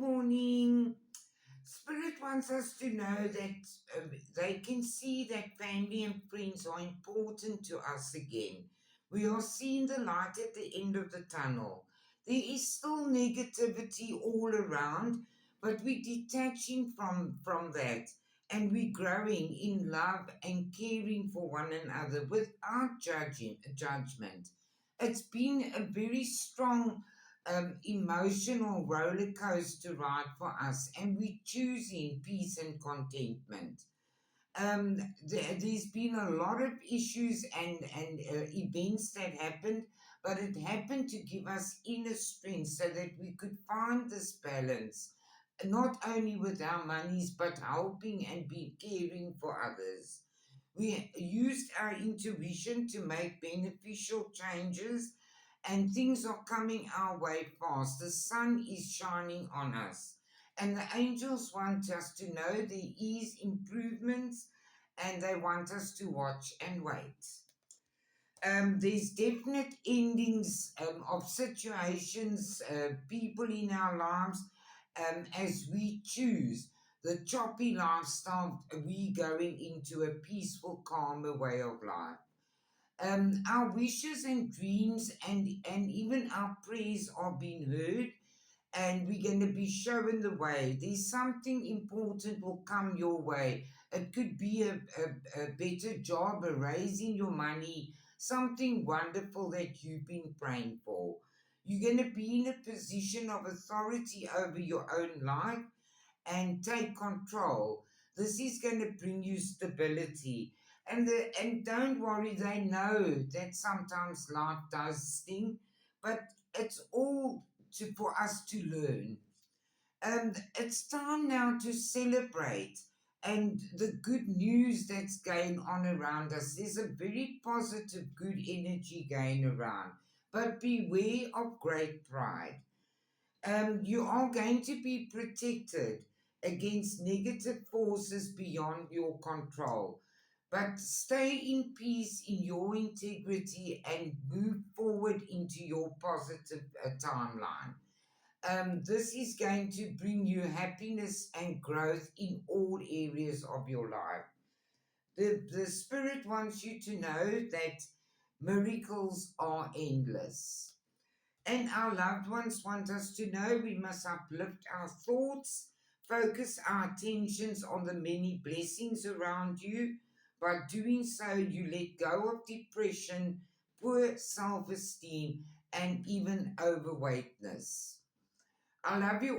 morning. Spirit wants us to know that they can see that family and friends are important to us again. We are seeing the light at the end of the tunnel. There is still negativity all around, but we're detaching from that and we're growing in love and caring for one another without judgment. It's been a very strong emotional roller coaster ride for us, and we're choosing peace and contentment. There's been a lot of issues and events that happened, but it happened to give us inner strength so that we could find this balance, not only with our monies, but helping and be caring for others. We used our intuition to make beneficial changes, and things are coming our way fast. The sun is shining on us, and the angels want us to know there is improvements, and they want us to watch and wait. There's definite endings of situations, people in our lives, as we choose the choppy lifestyle, we going into a peaceful, calmer way of life. Our wishes and dreams and even our prayers are being heard, and we're going to be shown the way. There's something important will come your way. It could be a better job, a raising your money, something wonderful that you've been praying for. You're going to be in a position of authority over your own life and take control. This is going to bring you stability. And don't worry, they know that sometimes life does sting, but it's all for us to learn. And it's time now to celebrate and the good news that's going on around us. There's a very positive, good energy going around, but beware of great pride. You are going to be protected against negative forces beyond your control. But stay in peace in your integrity and move forward into your positive timeline. This is going to bring you happiness and growth in all areas of your life. The Spirit wants you to know that miracles are endless. And our loved ones want us to know we must uplift our thoughts, focus our attentions on the many blessings around you. By doing so, you let go of depression, poor self esteem, and even overweightness. I love you.